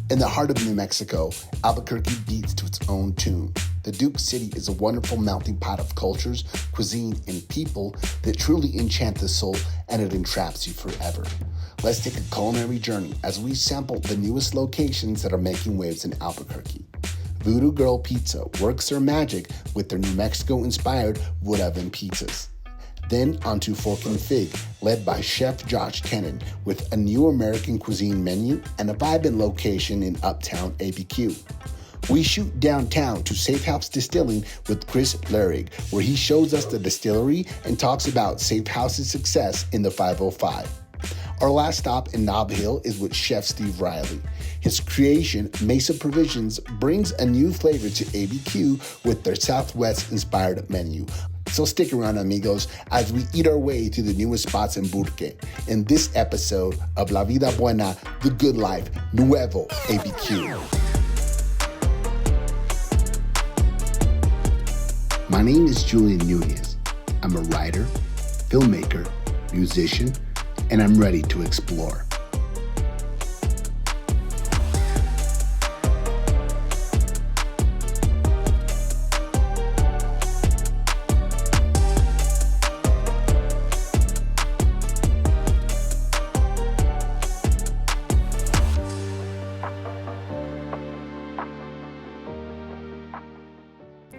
In the heart of New Mexico, Albuquerque beats to its own tune. The Duke City is a wonderful melting pot of cultures, cuisine, and people that truly enchant the soul, and it entraps you forever. Let's take a culinary journey as we sample the newest locations that are making waves in Albuquerque. Voodoo Girl Pizza works their magic with their New Mexico-inspired wood oven pizzas. Then onto Fork and Fig, led by Chef Josh Kennan, with a new American cuisine menu and a vibrant location in Uptown ABQ. We shoot downtown to Safe House Distilling with Chris Lurig, where he shows us the distillery and talks about Safe House's success in the 505. Our last stop in Nob Hill is with Chef Steve Riley. His creation, Mesa Provisions, brings a new flavor to ABQ with their Southwest-inspired menu. So stick around, amigos, as we eat our way to the newest spots in Albuquerque in this episode of La Vida Buena, The Good Life, Nuevo, ABQ. My name is Julian Nunez. I'm a writer, filmmaker, musician, and I'm ready to explore.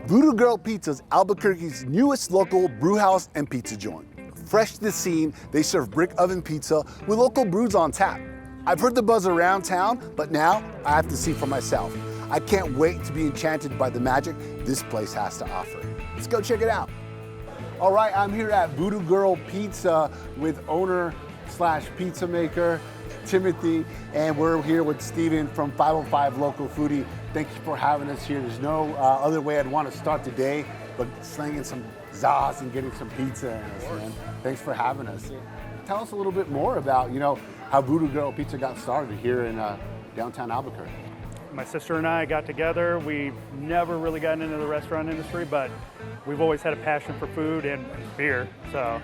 Voodoo Girl Pizza is Albuquerque's newest local brewhouse and pizza joint. Fresh to the scene, they serve brick oven pizza with local brews on tap. I've heard the buzz around town, but now I have to see for myself. I can't wait to be enchanted by the magic this place has to offer. Let's go check it out. All right, I'm here at Voodoo Girl Pizza with owner slash pizza maker Timothy, and we're here with Steven from 505 Local Foodie. Thank you for having us here. There's no other way I'd want to start the day but slinging some zaz and getting some pizza in us, man. Thanks for having us. Tell us a little bit more about, how Voodoo Girl Pizza got started here in downtown Albuquerque. My sister and I got together. We've never really gotten into the restaurant industry, but we've always had a passion for food and beer. So,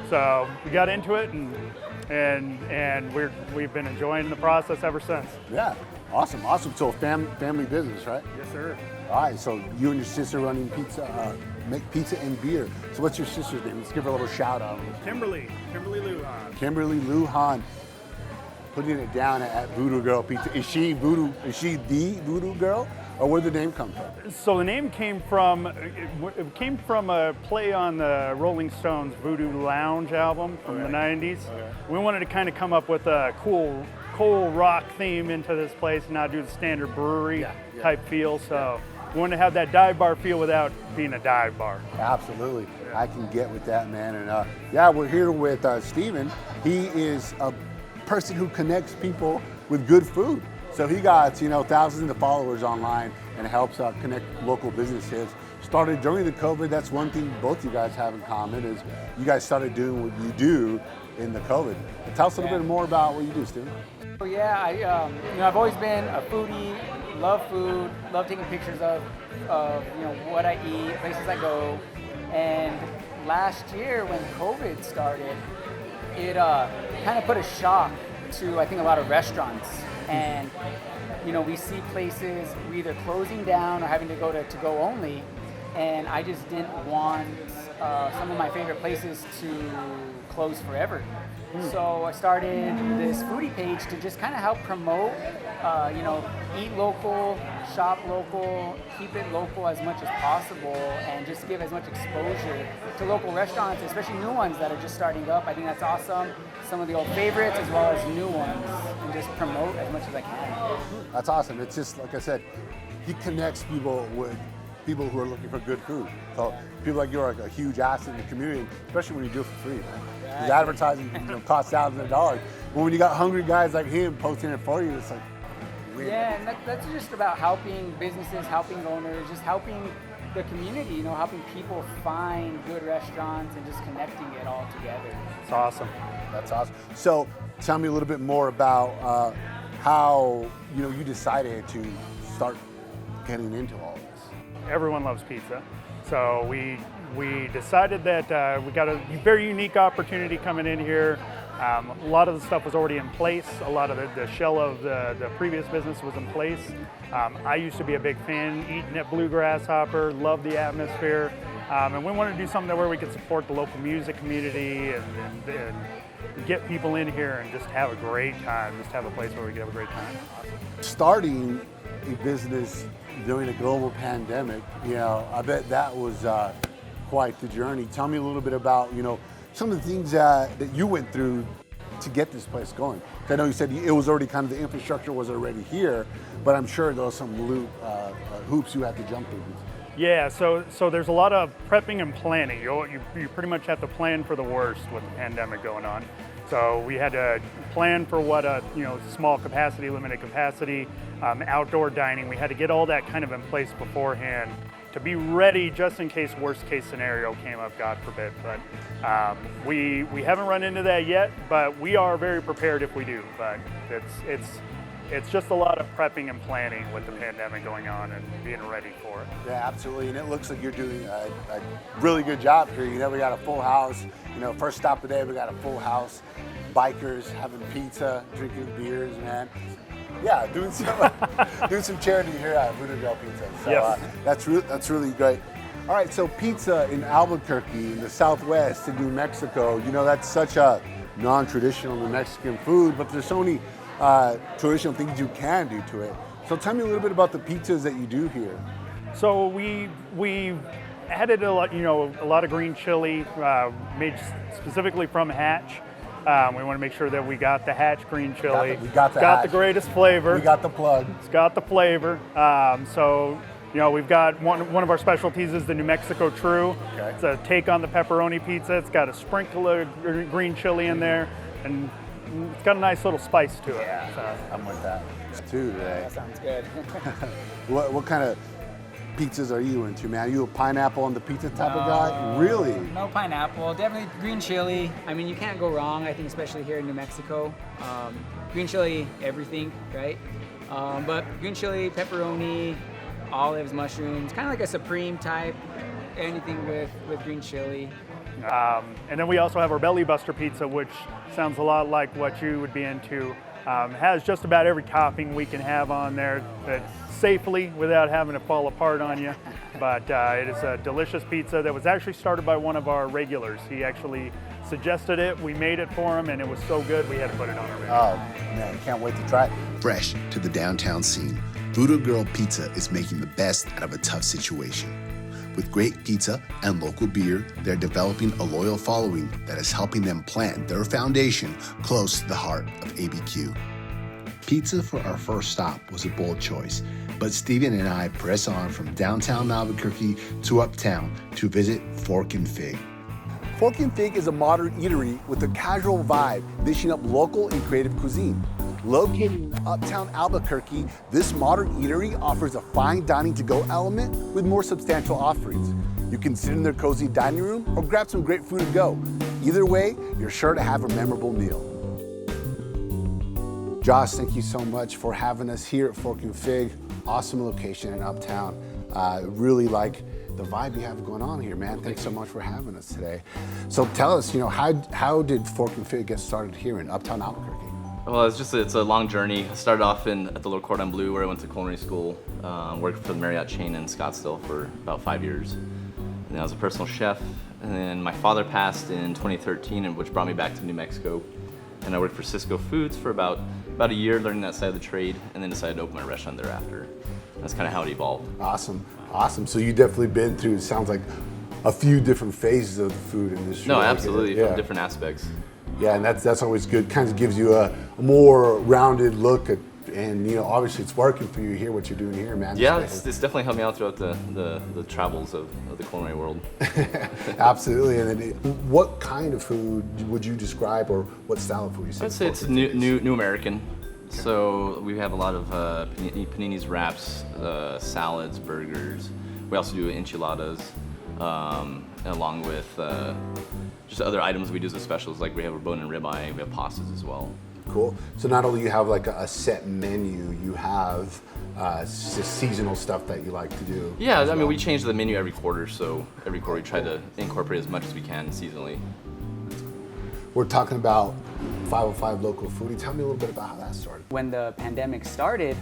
so we got into it, and we've been enjoying the process ever since. Yeah, awesome. So family business, right? Yes, sir. All right, so you and your sister running pizza, make pizza and beer. So what's your sister's name? Let's give her a little shout out. Kimberly Lujan. Kimberly Lujan, putting it down at Voodoo Girl Pizza. Is she the Voodoo Girl, or where'd the name come from? So the name came from a play on the Rolling Stones' Voodoo Lounge album from the 90s. Okay. We wanted to kind of come up with a cool rock theme into this place and not do the standard brewery type feel. So we wanted to have that dive bar feel without being a dive bar. Absolutely. Yeah. I can get with that, man. And we're here with Steven. He is a person who connects people with good food. So he got, thousands of followers online and helps connect local businesses. Started during the COVID. That's one thing both you guys have in common is you guys started doing what you do in the COVID. Tell us a little bit more about what you do, Steven. Yeah, I've always been a foodie, love food, love taking pictures of what I eat, places I go. And last year when COVID started, it kind of put a shock to, I think, a lot of restaurants. And, we see places either closing down or having to go to go only. And I just didn't want some of my favorite places to close forever. So I started this foodie page to just kind of help promote, eat local, shop local, keep it local as much as possible, and just give as much exposure to local restaurants, especially new ones that are just starting up. I think that's awesome. Some of the old favorites as well as new ones, and just promote as much as I can. That's awesome. It's just, like I said, he connects people with people who are looking for good food. So people like you are like a huge asset in the community, especially when you do it for free, man. Because advertising costs thousands of dollars. But when you got hungry guys like him posting it for you, it's like weird. Yeah, and that's just about helping businesses, helping owners, just helping the community, helping people find good restaurants and just connecting it all together. It's awesome. That's awesome. So tell me a little bit more about how you decided to start getting into all this. Everyone loves pizza, so we decided that we got a very unique opportunity coming in here A lot of the stuff was already in place. A lot of the shell of the previous business was in place. I used to be a big fan, eating at Blue Grasshopper, loved the atmosphere. And we wanted to do something where we could support the local music community and get people in here and just have a great time, just have a place where we can have a great time. Starting a business during a global pandemic, I bet that was quite the journey. Tell me a little bit about, some of the things that you went through to get this place going. I know you said it was already kind of, the infrastructure was already here, but I'm sure there was some hoops you had to jump through. Yeah, so there's a lot of prepping and planning. You pretty much have to plan for the worst with the pandemic going on. So we had to plan for what a small capacity, limited capacity, outdoor dining. We had to get all that kind of in place beforehand to be ready just in case worst case scenario came up, God forbid. But we haven't run into that yet, but we are very prepared if we do. But it's just a lot of prepping and planning with the pandemic going on and being ready for it. Yeah, absolutely, and it looks like you're doing a really good job here. We got a full house. First stop of the day, we got a full house. Bikers having pizza, drinking beers, man. Yeah, doing some charity here at Voodoo Girl Pizza. So yes. That's really great. All right, so pizza in Albuquerque, in the Southwest, in New Mexico. That's such a non-traditional New Mexican food, but there's so many traditional things you can do to it. So tell me a little bit about the pizzas that you do here. So we added a lot of green chili made specifically from Hatch. We want to make sure that we got the Hatch green chili. We got the greatest flavor. We got the plug. It's got the flavor. We've got one of our specialties is the New Mexico True. Okay. It's a take on the pepperoni pizza. It's got a sprinkle of green chili in there, and it's got a nice little spice to it. Yeah, so. I'm with that too today. That sounds good. What kind of pizzas are you into, man? Are you a pineapple on the pizza type of guy? Really? No pineapple. Definitely green chili. I mean, you can't go wrong, I think, especially here in New Mexico. Green chili, everything, right? But green chili, pepperoni, olives, mushrooms, kind of like a supreme type, anything with green chili. And then we also have our Belly Buster pizza, which sounds a lot like what you would be into. Has just about every topping we can have on there, but safely without having to fall apart on you. But it is a delicious pizza that was actually started by one of our regulars. He actually suggested it, we made it for him, and it was so good we had to put it on our menu. Oh man, can't wait to try it. Fresh to the downtown scene, Voodoo Girl Pizza is making the best out of a tough situation. With great pizza and local beer, they're developing a loyal following that is helping them plant their foundation close to the heart of ABQ. Pizza for our first stop was a bold choice, but Steven and I press on from downtown Albuquerque to uptown to visit Fork and Fig. Fork and Fig is a modern eatery with a casual vibe, dishing up local and creative cuisine. Located in uptown Albuquerque, this modern eatery offers a fine dining to-go element with more substantial offerings. You can sit in their cozy dining room or grab some great food to go. Either way, you're sure to have a memorable meal. Josh, thank you so much for having us here at Fork and Fig. Awesome location in uptown. Really like the vibe you have going on here, man. Thanks so much for having us today. So tell us, how did Fork and Fig get started here in uptown Albuquerque? Well, it's a long journey. I started off at the little Cordon Bleu where I went to culinary school, worked for the Marriott chain in Scottsdale for about 5 years. And then I was a personal chef. And then my father passed in 2013, which brought me back to New Mexico. And I worked for Cisco Foods for about a year, learning that side of the trade, and then decided to open my restaurant thereafter. That's kind of how it evolved. Awesome. So you definitely been through, it sounds like, a few different phases of the food industry. No, absolutely, from different aspects. Yeah, and that's always good. Kind of gives you a more rounded look at, and obviously it's working for you here, what you're doing here, man. Yeah, it's definitely helped me out throughout the travels of the culinary world. Absolutely. And then what kind of food would you describe, or what style of food you say? I'd say it's new American. Okay. So we have a lot of paninis, wraps, salads, burgers. We also do enchiladas, along with just other items we do as specials, like we have a bone and ribeye, we have pastas as well. Cool. So not only you have like a set menu, you have seasonal stuff that you like to do. Yeah, I mean, we change the menu every quarter, so every quarter we try to incorporate as much as we can seasonally. we're talking about 505 Local Foodie. Tell me a little bit about how that started. When the pandemic started,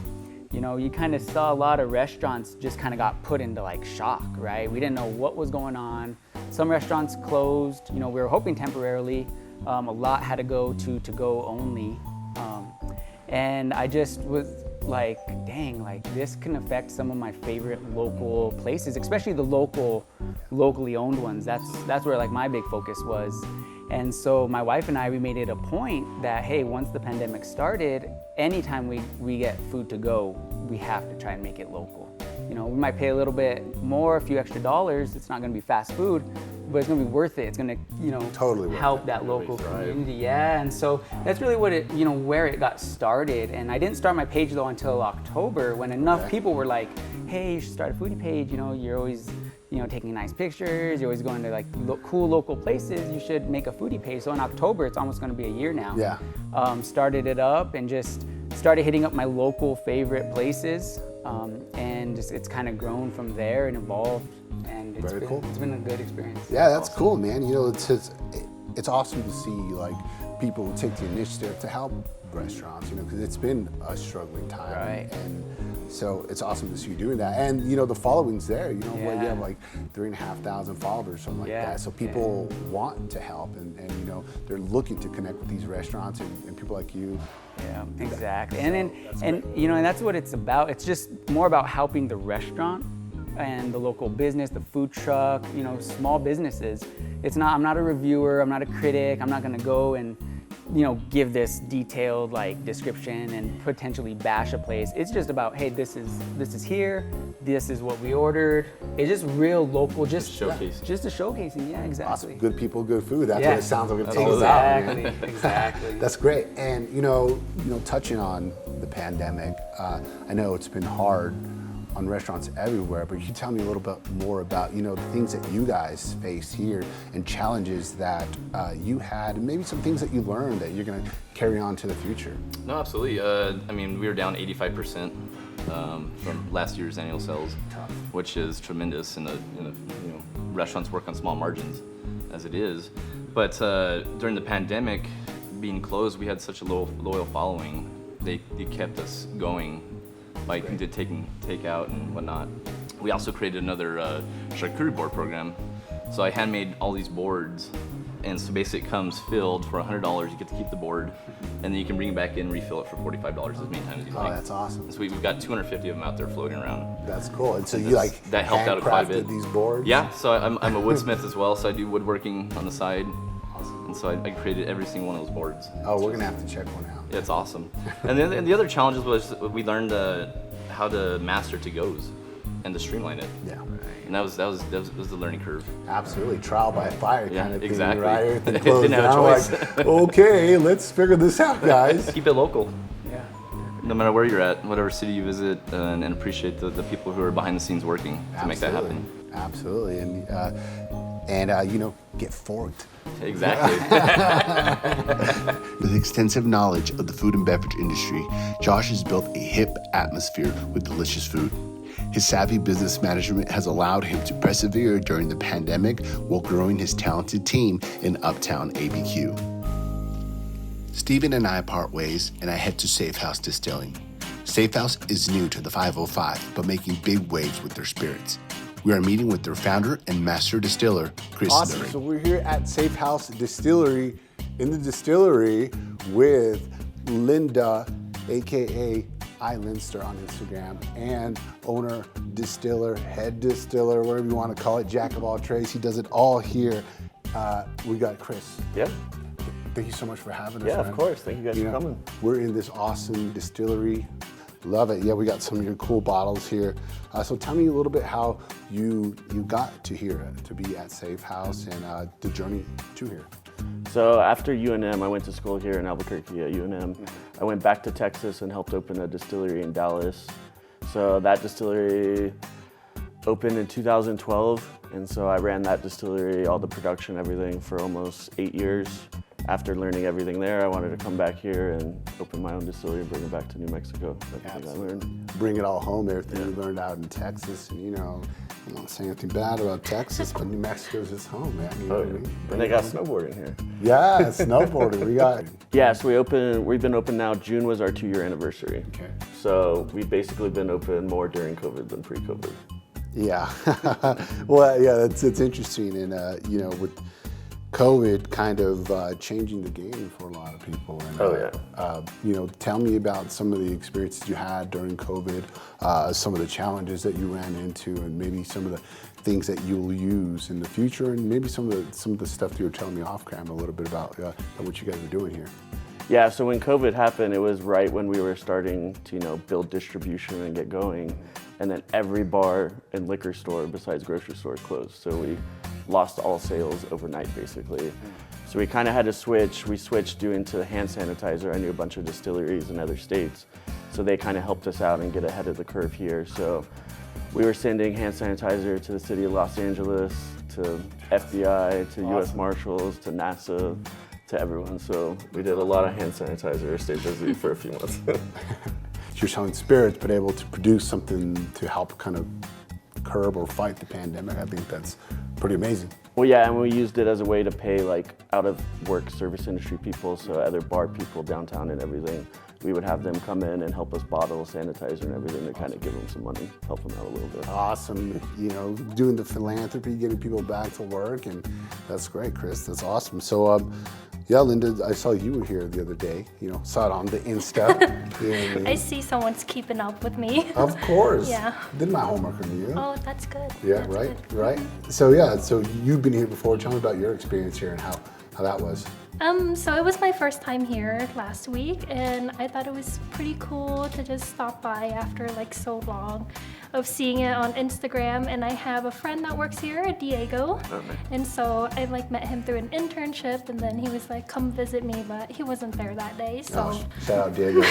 you know, you kind of saw a lot of restaurants just kind of got put into like shock, right? We didn't know what was going on. Some restaurants closed, you know, we were hoping temporarily. A lot had to go to go only. And I just was like, dang, like this can affect some of my favorite local places, especially the locally owned ones. That's where like my big focus was. And so my wife and I, we made it a point that, hey, once the pandemic started, anytime we get food to go, we have to try and make it local. You know, we might pay a little bit more, a few extra dollars. It's not gonna be fast food, but it's gonna be worth it. It's gonna, you know, totally help that local community. Yeah, and so that's really what it, you know, where it got started. And I didn't start my page though until October, when enough people were like, hey, you should start a foodie page. You know, you're always, you know, taking nice pictures. You're always going to like cool local places. You should make a foodie page. So in October, it's almost gonna be a year now. Yeah. Started it up and just started hitting up my local favorite places. And just, it's kind of grown from there and evolved, and it's been a good experience. Yeah, that's cool, man. You know, it's awesome to see like people take the initiative to help restaurants, you know, because it's been a struggling time. Right. And so it's awesome to see you doing that. And, you know, the following's there, you know, where you have like 3,500 followers, something like that. So people want to help and, you know, they're looking to connect with these restaurants and people like you. Yeah, exactly. And you know, and that's what it's about. It's just more about helping the restaurant and the local business, the food truck, you know, small businesses. I'm not a reviewer, I'm not a critic, I'm not gonna go and, you know, give this detailed like description and potentially bash a place. It's just about, hey, this is here, this is what we ordered. It's just real local, just showcasing. Just a showcasing, yeah, exactly. Awesome. Good people, good food. That's what it sounds like. It takes Exactly, out. exactly. That's great. And you know, touching on the pandemic, I know it's been hard on restaurants everywhere, but you can tell me a little bit more about, you know, the things that you guys face here and challenges that you had, and maybe some things that you learned that you're going to carry on to the future. No, absolutely. I mean, we were down 85% from last year's annual sales, which is tremendous. In the you know, restaurants work on small margins, as it is. But during the pandemic, being closed, we had such a loyal following. They kept us going. Like we did takeout and whatnot. We also created another charcuterie board program. So I handmade all these boards, and so basically it comes filled for $100. You get to keep the board, and then you can bring it back in and refill it for $45 as many times as you like. Oh, that's awesome. So we've got 250 of them out there floating around. That's cool. And so you like that helped out quite a bit. These boards? Yeah. So I'm a woodsmith as well. So I do woodworking on the side. And so I created every single one of those boards. Oh, we're gonna have to check one out. Yeah, it's awesome. And then the other challenges was we learned how to master to-goes and to streamline it. Yeah. And that was the learning curve. Absolutely, trial by fire kind of exactly. thing, right? Everything Didn't closed have a down, choice. like, okay, let's figure this out, guys. Keep it local. Yeah. No matter where you're at, whatever city you visit, and appreciate the people who are behind the scenes working to make that happen. Absolutely, and you know, get forked. Exactly. With extensive knowledge of the food and beverage industry, Josh has built a hip atmosphere with delicious food. His savvy business management has allowed him to persevere during the pandemic while growing his talented team in Uptown ABQ. Steven and I part ways, and I head to Safe House Distilling. Safe House is new to the 505, but making big waves with their spirits. We are meeting with their founder and master distiller, Chris. Awesome. So we're here at Safe House Distillery in the distillery with Linda, aka iLinster on Instagram, and owner, distiller, head distiller, whatever you want to call it, jack of all trades. He does it all here. We got Chris. Yeah. Thank you so much for having us. Yeah, man. of course. Thank you guys for coming. We're in this awesome distillery. Love it. Yeah, we got some of your cool bottles here. So tell me a little bit how you got to here, to be at Safe House, and the journey to here. So after UNM, I went to school here in Albuquerque at UNM. I went back to Texas and helped open a distillery in Dallas. So that distillery opened in 2012, and so I ran that distillery, all the production, everything, for almost 8 years. after learning everything there, I wanted to come back here and open my own distillery and bring it back to New Mexico. Everything I learned. Bring it all home, everything you learned out in Texas, and I'm not saying anything bad about Texas, but New Mexico's just home, man. You know what I mean? And they got snowboarding here. Yeah, snowboarding. We got. Yeah, so we've been open now. June was our 2-year anniversary. Okay. So we've basically been open more during COVID than pre-COVID. Yeah. Well, yeah, it's interesting, and with COVID kind of changing the game for a lot of people. And, tell me about some of the experiences you had during COVID, some of the challenges that you ran into, and maybe some of the things that you'll use in the future, and maybe some of the stuff that you were telling me off camera a little bit about what you guys are doing here. Yeah, so when COVID happened, it was right when we were starting to build distribution and get going, and then every bar and liquor store besides grocery store closed. So we lost all sales overnight, basically. So we kind of had to switch. We switched doing to hand sanitizer. I knew a bunch of distilleries in other states, so they kind of helped us out and get ahead of the curve here. So we were sending hand sanitizer to the city of Los Angeles, to FBI, to U.S. Marshals, to NASA, to everyone. So we did a lot of hand sanitizer, stayed busy for a few months. You're selling spirits, but able to produce something to help kind of curb or fight the pandemic. I think that's pretty amazing. Well, yeah, and we used it as a way to pay out of work service industry people, so other bar people downtown and everything. We would have them come in and help us bottle sanitizer and everything to kind of give them some money, help them out a little bit. Awesome. Doing the philanthropy, getting people back to work, and that's great, Chris. That's awesome. So, yeah, Linda, I saw you were here the other day. Saw it on the Insta. I see someone's keeping up with me. Of course. Yeah. Did my homework on you. Oh, that's good. Yeah, that's right, good. right. So yeah, so you've been here before. Tell me about your experience here and how that was. So it was my first time here last week, and I thought it was pretty cool to just stop by after so long of seeing it on Instagram. And I have a friend that works here, Diego, and so I met him through an internship, and then he was like, come visit me, but he wasn't there that day. So shout out Diego.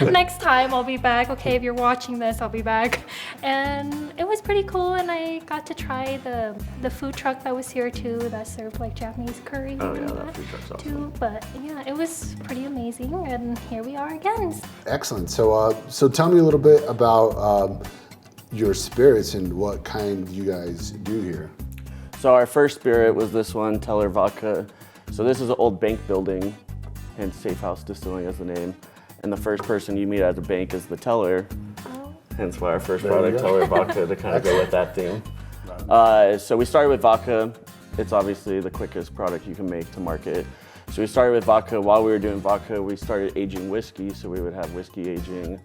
next time I'll be back. Okay, if you're watching this, I'll be back. And it was pretty cool, and I got to try the food truck that was here too, that served Japanese curry. Oh yeah, that food truck's awesome. Too. But yeah, it was pretty amazing, and here we are again. Excellent. So tell me a little bit about your spirits and what kind you guys do here. So our first spirit was this one, Teller Vodka. So this is an old bank building, hence Safe House Distilling as the name. And the first person you meet at the bank is the teller, hence why our first product, Teller Vodka, to kind of go with that theme. So we started with vodka. It's obviously the quickest product you can make to market. So we started with vodka. While we were doing vodka, we started aging whiskey, so we would have whiskey aging.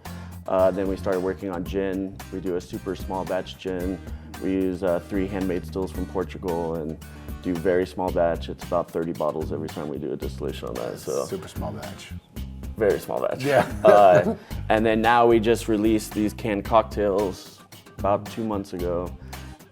Then we started working on gin. We do a super small batch gin. We use 3 handmade stills from Portugal and do very small batch. It's about 30 bottles every time we do a distillation on that. So super small batch. Very small batch. Yeah. And then now we just released these canned cocktails about 2 months ago,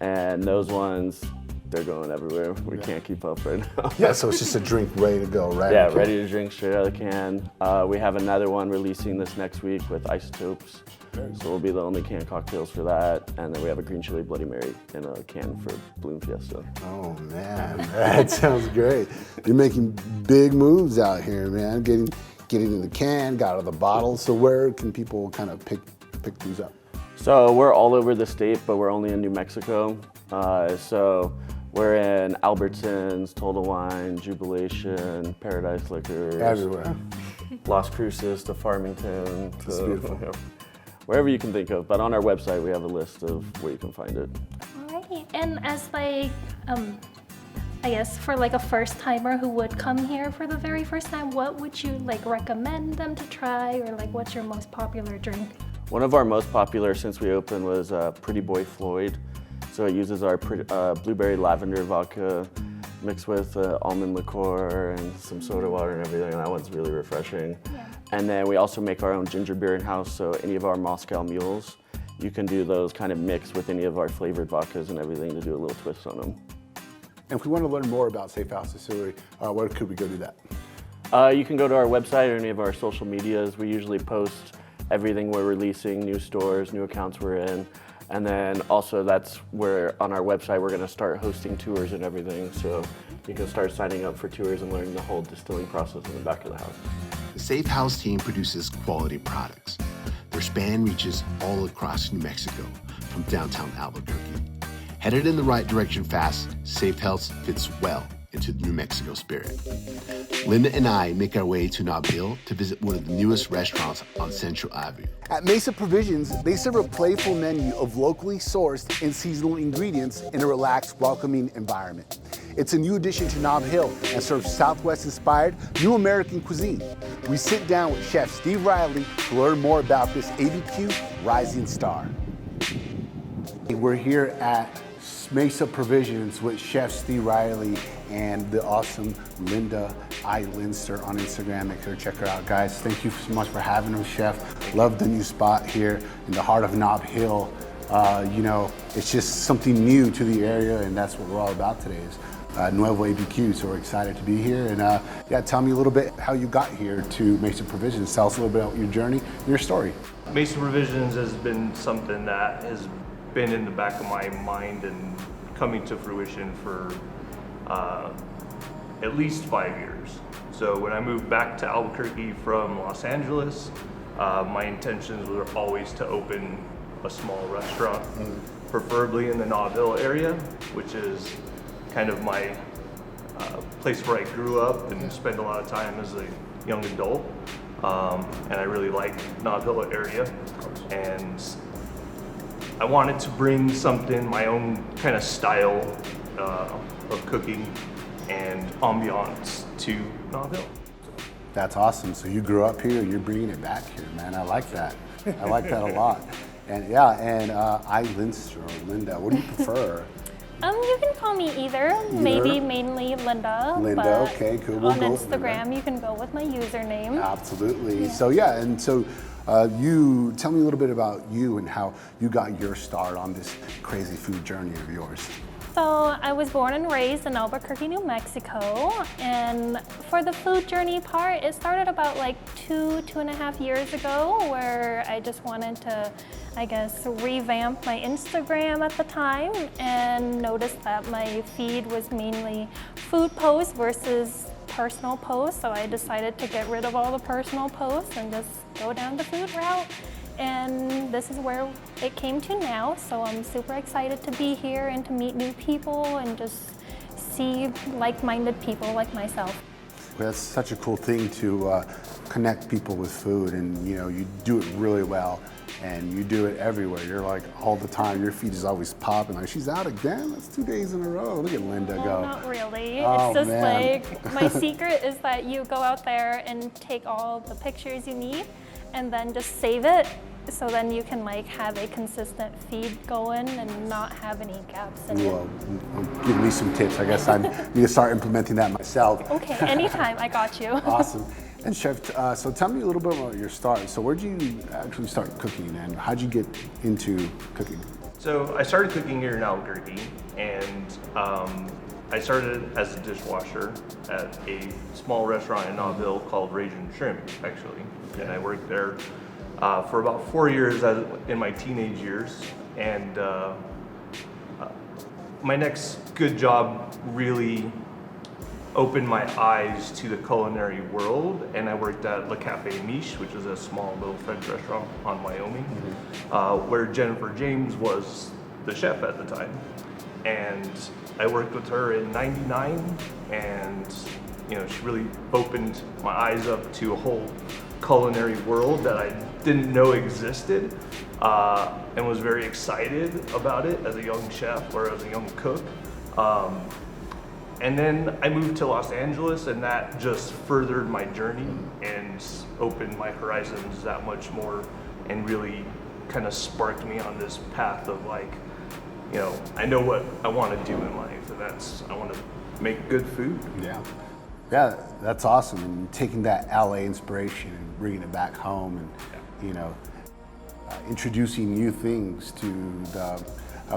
and those ones, they're going everywhere. We can't keep up right now. Yeah, so it's just a drink ready to go, right? Yeah, ready to drink straight out of the can. We have another one releasing this next week with isotopes. So we'll be the only canned cocktails for that. And then we have a green chili Bloody Mary in a can for Bloom Fiesta. Oh man, that sounds great. You're making big moves out here, man. Getting in the can, got out of the bottle. So where can people kind of pick these up? So we're all over the state, but we're only in New Mexico. So we're in Albertsons, Total Wine, Jubilation, Paradise Liquors. Everywhere. Las Cruces to Farmington. That's beautiful. Wherever you can think of. But on our website, we have a list of where you can find it. Alrighty. And as I guess for a first timer who would come here for the very first time, what would you recommend them to try, or what's your most popular drink? One of our most popular since we opened was Pretty Boy Floyd. So it uses our blueberry lavender vodka mixed with almond liqueur and some soda water and everything. And that one's really refreshing. Yeah. And then we also make our own ginger beer in-house. So any of our Moscow mules, you can do those kind of mixed with any of our flavored vodkas and everything to do a little twist on them. And if we want to learn more about Safe House Distillery, where could we go do that? You can go to our website or any of our social medias. We usually post everything we're releasing, new stores, new accounts we're in. And then also that's where on our website we're going to start hosting tours and everything. So you can start signing up for tours and learning the whole distilling process in the back of the house. The Safe House team produces quality products. Their span reaches all across New Mexico, from downtown Albuquerque. Headed in the right direction fast, Safe House fits well into the New Mexico spirit. Linda and I make our way to Nob Hill to visit one of the newest restaurants on Central Avenue. At Mesa Provisions, they serve a playful menu of locally sourced and seasonal ingredients in a relaxed, welcoming environment. It's a new addition to Nob Hill and serves Southwest-inspired new American cuisine. We sit down with Chef Steve Riley to learn more about this ABQ rising star. We're here at Mesa Provisions with Chef Steve Riley and the awesome Linda I. Linster on Instagram. Make sure to check her out, guys. Thank you so much for having us, Chef. Love the new spot here in the heart of Nob Hill. You know, it's just something new to the area, and that's what we're all about today is Nuevo ABQ. So we're excited to be here. And yeah, tell me a little bit how you got here to Mesa Provisions. Tell us a little bit about your journey and your story. Mesa Provisions has been something that has been in the back of my mind and coming to fruition for at least 5 years. So when I moved back to Albuquerque from Los Angeles, my intentions were always to open a small restaurant, preferably in the Nob Hill area, which is kind of my place where I grew up and spent a lot of time as a young adult. And I really like Nob Hill area. And I wanted to bring something, my own kind of style of cooking and ambiance to Nob Hill. That's awesome. So you grew up here, you're bringing it back here, man. I like that. I like that a lot. And yeah, and I, Linster, or Linda, what do you prefer? You can call me either. Maybe mainly Linda. Linda, but okay, cool. We'll on go with Instagram, Linda. you can go with my username. Absolutely. Yeah. So yeah, and so you tell me a little bit about you and how you got your start on this crazy food journey of yours. So I was born and raised in Albuquerque, New Mexico, and for the food journey part, it started about like 2.5 years ago, where I just wanted to, I guess, revamp my Instagram at the time, and noticed that my feed was mainly food posts versus personal posts, so I decided to get rid of all the personal posts and just go down the food route. And this is where it came to now, so I'm super excited to be here and to meet new people and just see like-minded people like myself. That's such a cool thing to connect people with food, and you know, you do it really well, and you do it everywhere. You're like all the time, your feed is always popping. Like, she's out again? That's 2 days in a row. Look at Linda go. Not really. Oh, it's just man. like, my secret is that you go out there and take all the pictures you need and then just save it. So then you can like have a consistent feed going and not have any gaps in it. Well, give me some tips. I guess I need to start implementing that myself. Okay, anytime, I got you. Awesome. And Chef, so tell me a little bit about your start. So where'd you actually start cooking, and how'd you get into cooking? So I started cooking here in Albuquerque, and I started as a dishwasher at a small restaurant in Nob Hill called Ragin' Shrimp, actually. Okay. And I worked there for about 4 years in my teenage years, and my next good job really opened my eyes to the culinary world, and I worked at Le Café Miche, which is a small little French restaurant on Wyoming, where Jennifer James was the chef at the time. And I worked with her in '99, and you know, she really opened my eyes up to a whole culinary world that I didn't know existed, and was very excited about it as a young chef or as a young cook. And then I moved to Los Angeles, and that just furthered my journey and opened my horizons that much more, and really kind of sparked me on this path of like, you know, I know what I want to do in life, and that's, I want to make good food. Yeah. Yeah, that's awesome. And taking that LA inspiration and bringing it back home, and you know, introducing new things to the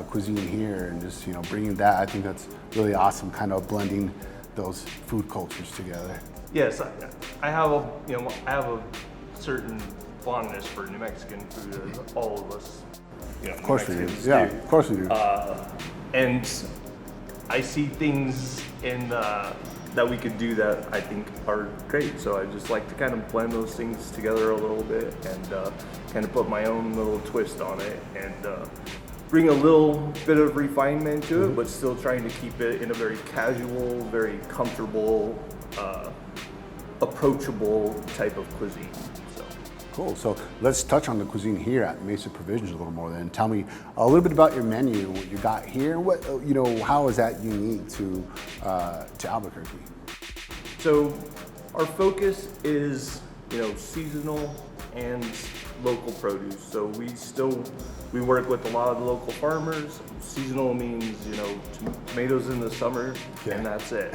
cuisine here, and just, you know, bringing that. I think that's really awesome, kind of blending those food cultures together. Yes, I have a certain fondness for New Mexican food, as all of us, Of course we do. Mexicans Yeah, do. of course we do. And I see things in that we could do that I think are great. So I just like to kind of blend those things together a little bit and kind of put my own little twist on it and bring a little bit of refinement to it, but still trying to keep it in a very casual, very comfortable, approachable type of cuisine. So. Cool. So let's touch on the cuisine here at Mesa Provisions a little more. Then tell me a little bit about your menu, what you got here. What how is that unique to Albuquerque? So our focus is seasonal and local produce. So we work with a lot of the local farmers. Seasonal means tomatoes in the summer, and that's it.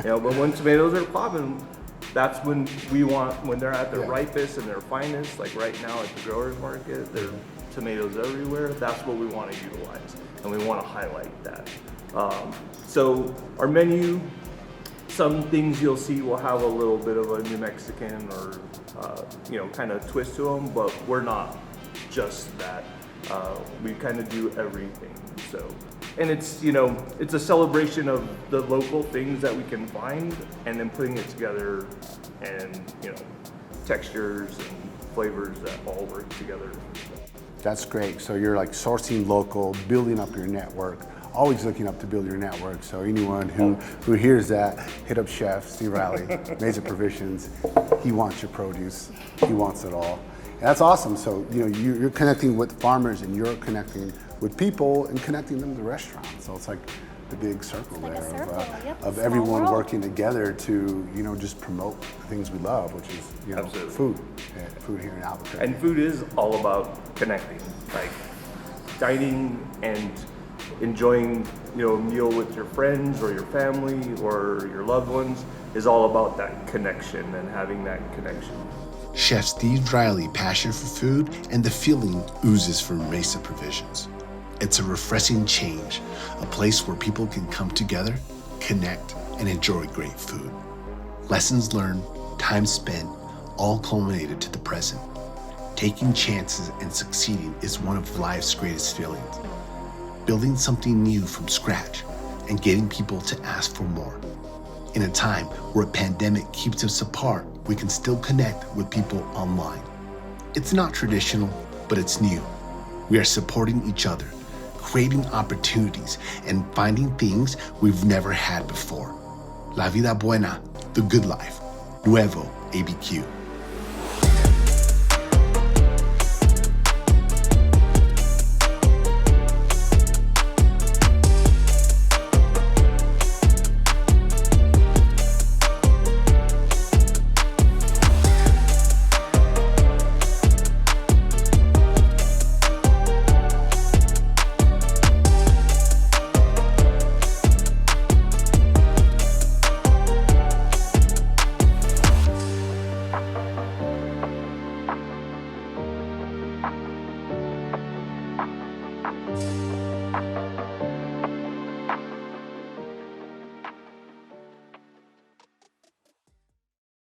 So, but when tomatoes are popping, that's when when they're at their ripest and their finest. Like right now at the growers market, there are tomatoes everywhere. That's what we want to utilize, and we want to highlight that. So our menu. Some things you'll see will have a little bit of a New Mexican or, kind of twist to them, but we're not just that. We kind of do everything. So, and it's a celebration of the local things that we can find, and then putting it together, and textures and flavors that all work together. That's great. So you're like sourcing local, building up your network. Always looking up to build your network. So anyone who hears that, hit up Chef Steve Riley, Mesa Provisions. He wants your produce. He wants it all. And that's awesome. So you're connecting with farmers, and you're connecting with people and connecting them to restaurants. So it's like the big circle of everyone working together to just promote the things we love, which is Absolutely. Food. Food here in Albuquerque. And food is all about connecting, like dining and enjoying a meal with your friends or your family or your loved ones is all about that connection and having that connection. Chef Steve Riley's passion for food and the feeling oozes from Mesa Provisions. It's a refreshing change, a place where people can come together, connect, and enjoy great food. Lessons learned, time spent, all culminated to the present. Taking chances and succeeding is one of life's greatest feelings. Building something new from scratch and getting people to ask for more. In a time where a pandemic keeps us apart, we can still connect with people online. It's not traditional, but it's new. We are supporting each other, creating opportunities, and finding things we've never had before. La Vida Buena, the good life. Nuevo, ABQ.